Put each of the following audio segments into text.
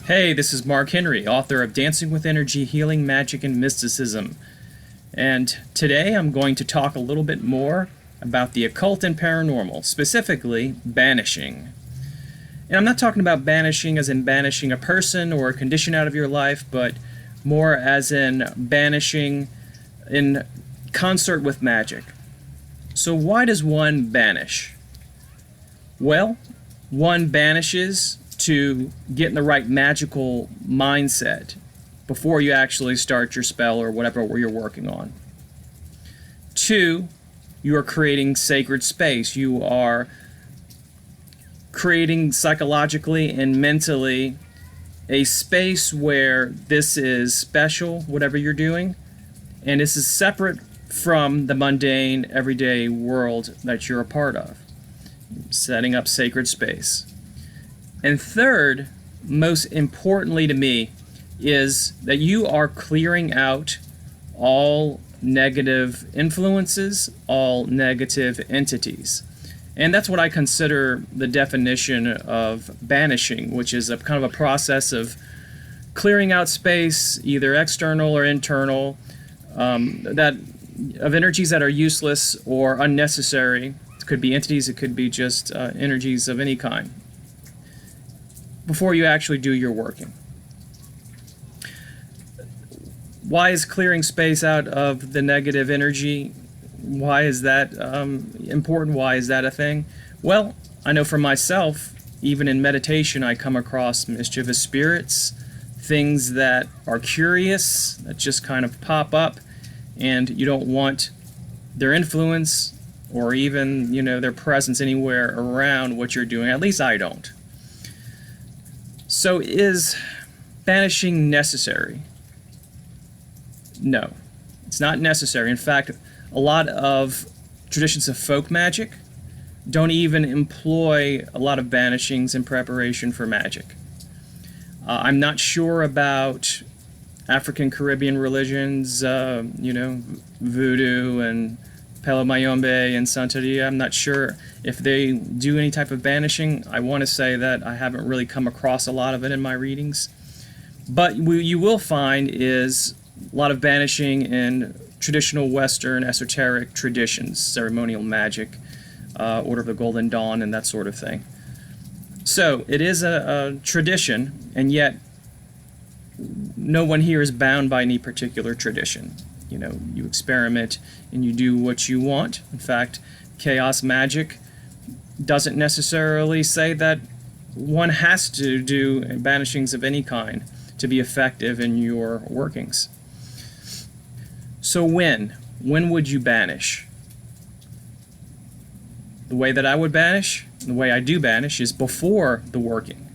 Hey, this is Mark Henry, author of Dancing with Energy, Healing, Magic, and Mysticism. And today I'm going to talk a little bit more about the occult and paranormal, specifically banishing. And I'm not talking about banishing as in banishing a person or a condition out of your life, but more as in banishing in concert with magic. So why does one banish? Well, one banishes to get in the right magical mindset before you actually start your spell or whatever you're working on. 2, you are creating sacred space. You are creating psychologically and mentally a space where this is special, whatever you're doing, and this is separate from the mundane, everyday world that you're a part of. Setting up sacred space. And third, most importantly to me, is that you are clearing out all negative influences, all negative entities. And that's what I consider the definition of banishing, which is a kind of a process of clearing out space, either external or internal, of energies that are useless or unnecessary. It could be entities, it could be just energies of any kind, before you actually do your working. Why is clearing space out of the negative energy, why is that important? Why is that a thing? Well, I know for myself, even in meditation, I come across mischievous spirits, things that are curious, that just kind of pop up, and you don't want their influence or even, their presence anywhere around what you're doing. At least I don't. So is banishing necessary? No, it's not necessary. In fact, a lot of traditions of folk magic don't even employ a lot of banishings in preparation for magic. I'm not sure about African Caribbean religions, voodoo and Palo Mayombe and Santeria. I'm not sure if they do any type of banishing. I want to say that I haven't really come across a lot of it in my readings. But you will find is a lot of banishing in traditional Western esoteric traditions, ceremonial magic, Order of the Golden Dawn, and that sort of thing. So it is a tradition, and yet no one here is bound by any particular tradition. You experiment and you do what you want. In fact, chaos magic doesn't necessarily say that one has to do banishings of any kind to be effective in your workings. So when would you banish? The way that I would banish, the way I do banish, is before the working.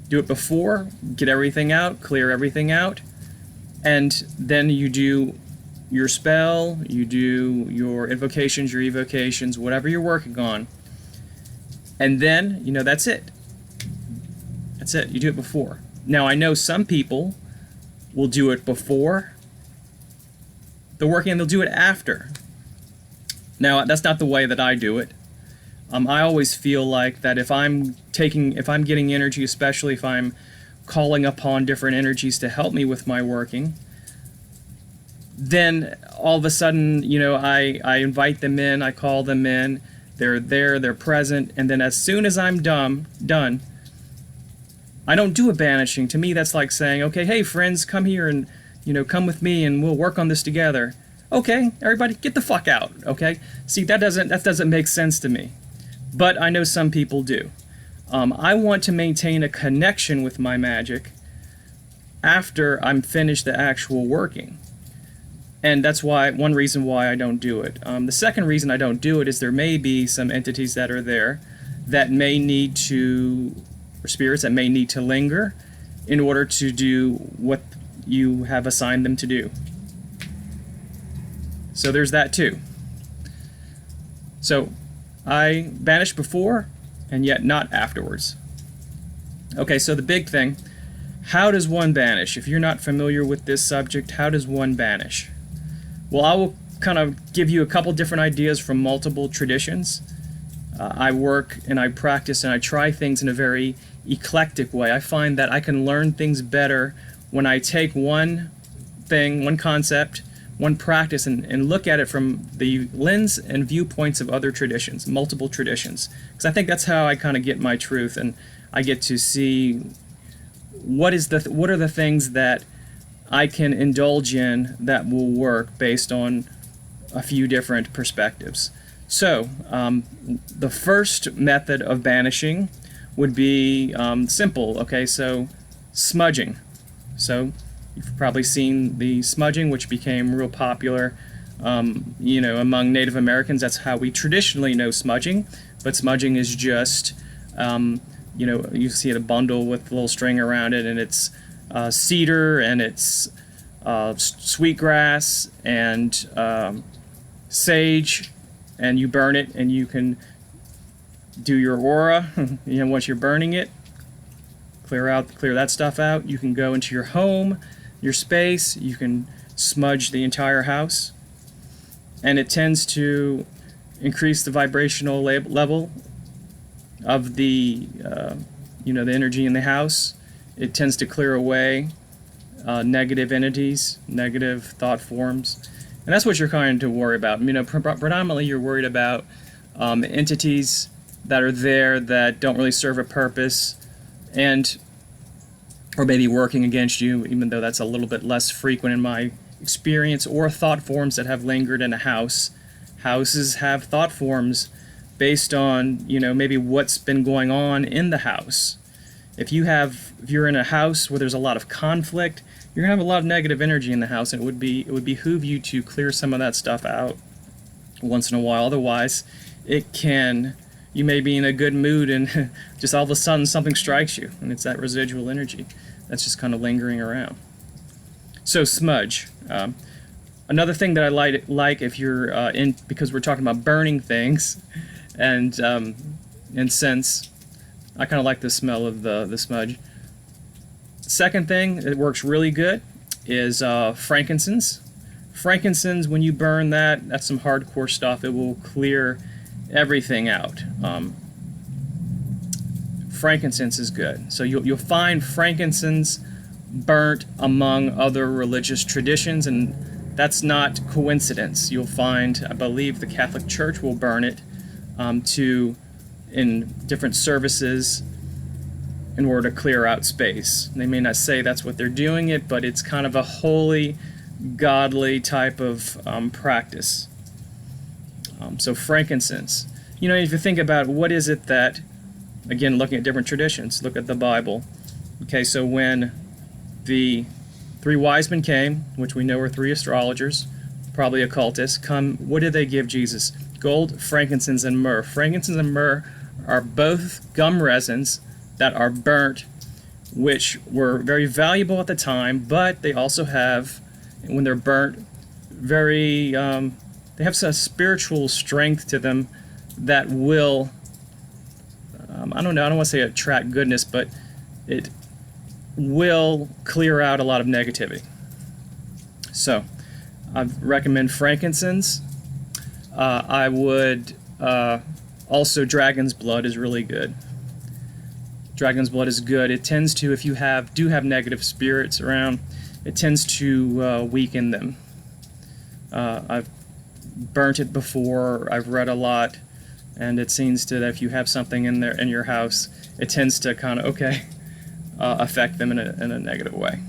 Do it before, get everything out, clear everything out, and then you do your spell, you do your invocations, your evocations, whatever you're working on, and then, that's it. That's it. You do it before. Now, I know some people will do it before the working and they'll do it after. Now, that's not the way that I do it. I always feel like that if I'm getting energy, especially if I'm calling upon different energies to help me with my working, then all of a sudden, I invite them in, I call them in, they're there, they're present, and then as soon as I'm done, I don't do a banishing. To me, that's like saying, okay, hey friends, come here and, come with me and we'll work on this together. Okay, everybody, get the fuck out, okay? See, that doesn't make sense to me. But I know some people do. I want to maintain a connection with my magic after I'm finished the actual working. And that's one reason why I don't do it. The second reason I don't do it is there may be some entities that are there that may need to, or spirits that may need to linger in order to do what you have assigned them to do. So there's that too. So I banish before and yet not afterwards. Okay, so the big thing, how does one banish? If you're not familiar with this subject, how does one banish? Well, I will kind of give you a couple different ideas from multiple traditions. I work and I practice and I try things in a very eclectic way. I find that I can learn things better when I take one thing, one concept, one practice, and look at it from the lens and viewpoints of other traditions, multiple traditions. Because I think that's how I kind of get my truth, and I get to see what are the things that I can indulge in that will work based on a few different perspectives. So, the first method of banishing would be simple. Okay, so smudging. So you've probably seen the smudging, which became real popular, among Native Americans. That's how we traditionally know smudging. But smudging is just, you see a bundle with a little string around it, and it's cedar, and it's sweetgrass, and sage, and you burn it, and you can do your aura. Once you're burning it, clear that stuff out. You can go into your home, your space. You can smudge the entire house, and it tends to increase the vibrational level of the the energy in the house. It tends to clear away negative entities, negative thought forms, and that's what you're kind to worry about. Predominantly you're worried about entities that are there that don't really serve a purpose, or maybe working against you, even though that's a little bit less frequent in my experience, or thought forms that have lingered in a house. Houses have thought forms based on, maybe what's been going on in the house. If you're in a house where there's a lot of conflict, you're gonna have a lot of negative energy in the house, and it would behoove you to clear some of that stuff out once in a while. Otherwise, you may be in a good mood, and just all of a sudden something strikes you, and it's that residual energy that's just kind of lingering around. So smudge. Another thing that I like if you're because we're talking about burning things, and scents, I kind of like the smell of the smudge. Second thing that works really good is frankincense. Frankincense, when you burn that's some hardcore stuff. It will clear everything out. Frankincense is good. So you'll find frankincense burnt among other religious traditions, and that's not coincidence. You'll find, I believe, the Catholic Church will burn it in different services in order to clear out space. They may not say that's what they're doing it, but it's kind of a holy, godly type of practice. So frankincense. If you think about what is it that, again, looking at different traditions, look at the Bible. Okay, so when the three wise men came, which we know are three astrologers, probably occultists, what did they give Jesus? Gold, frankincense, and myrrh. Frankincense and myrrh are both gum resins that are burnt, which were very valuable at the time, but they also have, when they're burnt, they have some spiritual strength to them that will, I don't want to say attract goodness, but it will clear out a lot of negativity. So I recommend frankincense. I would also, dragon's blood is really good. Dragon's blood is good. It tends to, if you do have negative spirits around, it tends to weaken them. I've burnt it before. I've read a lot, and it seems that if you have something in your house, it tends to kind of affect them in a negative way.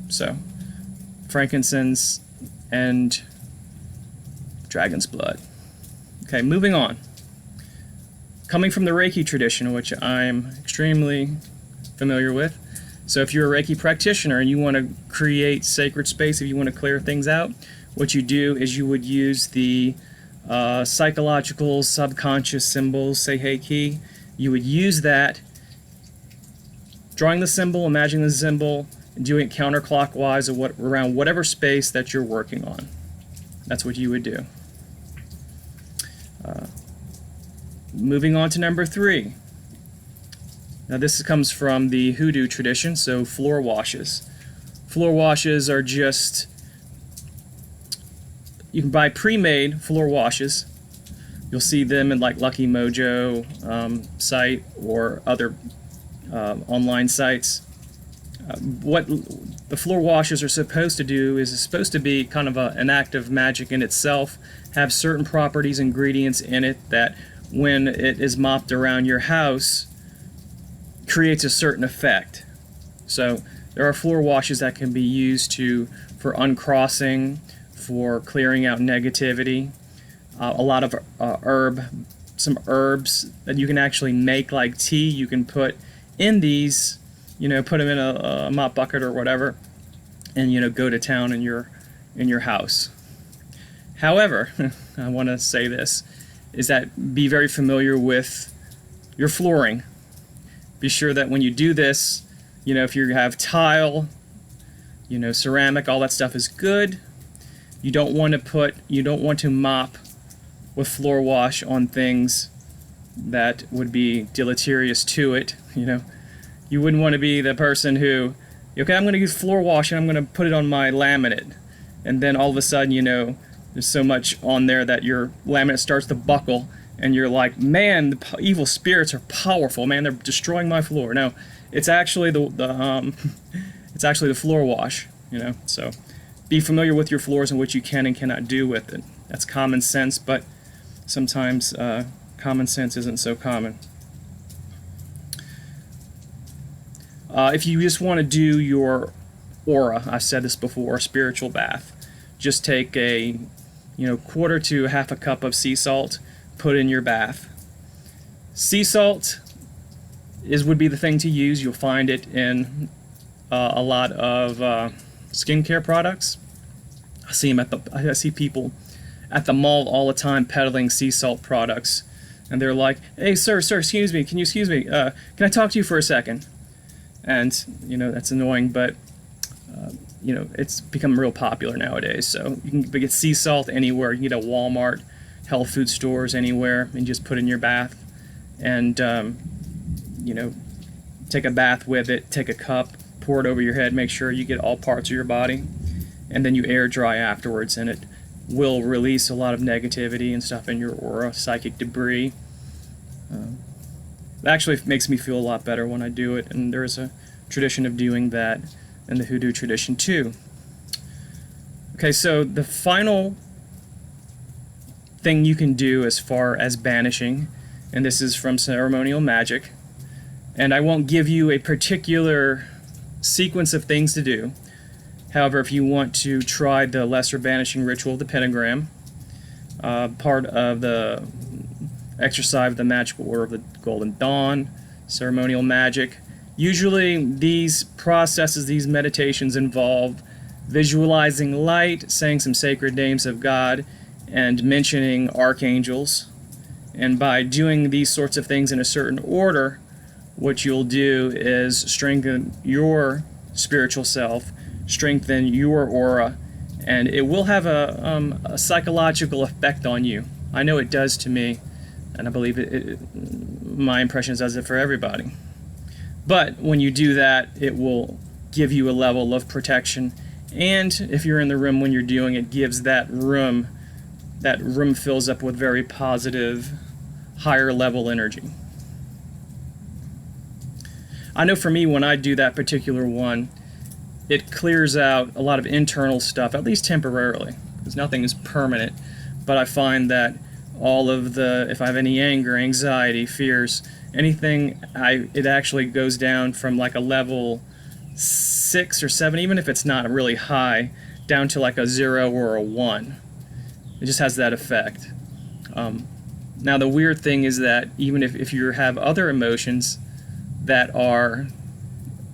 So frankincense and dragon's blood. Okay, moving on. Coming from the Reiki tradition, which I'm extremely familiar with. So if you're a Reiki practitioner and you want to create sacred space, if you want to clear things out, what you do is you would use the psychological subconscious symbols, Seihei-ki. You would use that, drawing the symbol, imagining the symbol, and doing it counterclockwise around whatever space that you're working on. That's what you would do. Moving on to number 3. Now this comes from the hoodoo tradition, so floor washes. Floor washes are just, you can buy pre-made floor washes. You'll see them in like Lucky Mojo site or other online sites. What the floor washes are supposed to do is it's supposed to be kind of an act of magic in itself, have certain properties, ingredients in it that when it is mopped around your house creates a certain effect. So there are floor washes that can be used for uncrossing, for clearing out negativity. A lot of some herbs that you can actually make like tea, you can put in these, put them in a mop bucket or whatever, and go to town in your house. However, I want to say this, is that be very familiar with your flooring. Be sure that when you do this, if you have tile, ceramic, all that stuff is good. You don't want to mop with floor wash on things that would be deleterious to it. You wouldn't want to be the person who, okay, I'm going to use floor wash and I'm going to put it on my laminate, and then all of a sudden, there's so much on there that your laminate starts to buckle, and you're like, man, the evil spirits are powerful, man, they're destroying my floor. No, it's actually it's actually the floor wash, So be familiar with your floors and what you can and cannot do with it. That's common sense, but sometimes common sense isn't so common. If you just want to do your aura, I've said this before, spiritual bath, just take a quarter to half a cup of sea salt, put in your bath. Sea salt would be the thing to use. You'll find it in a lot of skincare products. I see people at the mall all the time peddling sea salt products, and they're like, "Hey, sir, excuse me, can I talk to you for a second?" And that's annoying, but it's become real popular nowadays. So you can get sea salt anywhere. You can get at Walmart, health food stores, anywhere, and just put it in your bath, and take a bath with it. Take a cup, pour it over your head. Make sure you get all parts of your body, and then you air dry afterwards, and it will release a lot of negativity and stuff in your aura, psychic debris. It actually makes me feel a lot better when I do it, and there is a tradition of doing that in the Hoodoo tradition too. Okay, so the final thing you can do as far as banishing, and this is from Ceremonial Magic, and I won't give you a particular sequence of things to do. However, if you want to try the lesser banishing ritual of the pentagram, part of the exercise of the magical order of the Golden Dawn, ceremonial magic, usually these processes, these meditations involve visualizing light, saying some sacred names of God, and mentioning archangels. And by doing these sorts of things in a certain order, what you'll do is strengthen your spiritual self, strengthen your aura, and it will have a psychological effect on you. I know it does to me, and I believe my impression is does it for everybody. But when you do that, it will give you a level of protection, and if you're in the room when you're doing it, gives that room fills up with very positive, higher level energy. I know for me, when I do that particular one, it clears out a lot of internal stuff, at least temporarily, because nothing is permanent. But I find that if I have any anger, anxiety, fears, anything, it actually goes down from like a level 6 or 7, even if it's not really high, down to like a 0 or a 1. It just has that effect. Now the weird thing is that even if you have other emotions that are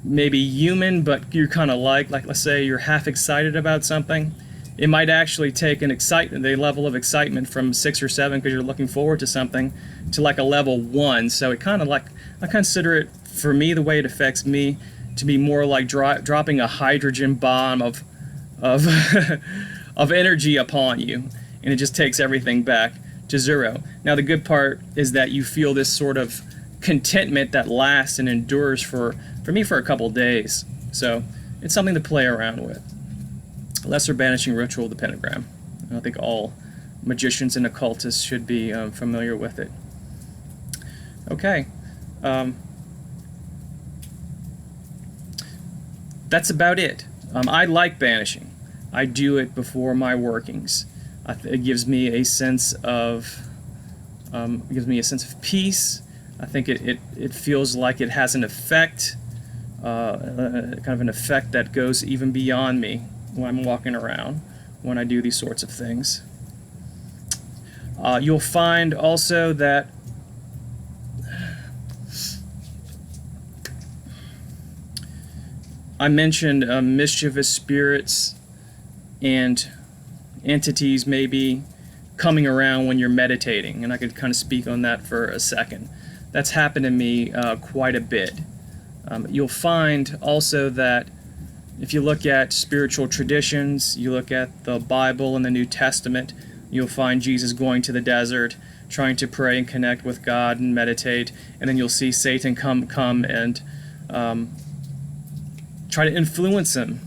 maybe human, but you're kind of like let's say you're half excited about something, it might actually take the level of excitement from 6 or 7 because you're looking forward to something to like a level 1. So it kind of like, I consider it, for me, the way it affects me, to be more like dropping a hydrogen bomb of of energy upon you, and it just takes everything back to 0. Now the good part is that you feel this sort of contentment that lasts and endures for me for a couple days. So it's something to play around with. Lesser banishing ritual of the pentagram. I think all magicians and occultists should be familiar with it. Okay. that's about it. I like banishing. I do it before my workings. It gives me a sense of peace. I think it feels like it has an effect, kind of an effect that goes even beyond me when I'm walking around, when I do these sorts of things. You'll find also that I mentioned mischievous spirits and entities maybe coming around when you're meditating, and I could kind of speak on that for a second. That's happened to me quite a bit. You'll find also that if you look at spiritual traditions, you look at the Bible and the New Testament, you'll find Jesus going to the desert, trying to pray and connect with God and meditate, and then you'll see Satan come and try to influence him,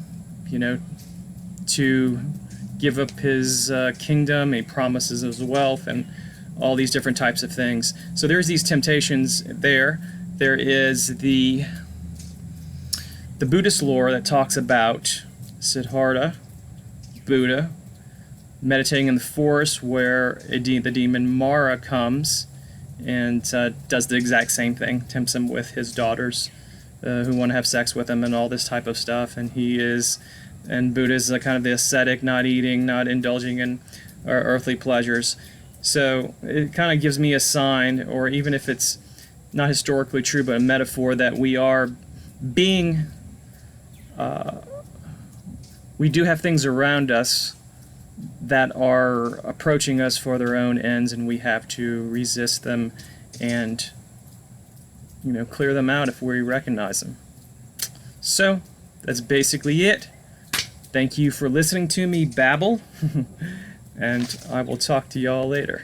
to give up his kingdom. He promises his wealth and all these different types of things. So there's these temptations there. There is the Buddhist lore that talks about Siddhartha, Buddha, meditating in the forest where the demon Mara comes and does the exact same thing, tempts him with his daughters who want to have sex with him and all this type of stuff. And Buddha is kind of the ascetic, not eating, not indulging in earthly pleasures. So it kind of gives me a sign, or even if it's not historically true, but a metaphor, that we are being, we do have things around us that are approaching us for their own ends, and we have to resist them and, clear them out if we recognize them. So that's basically it. Thank you for listening to me babble, and I will talk to y'all later.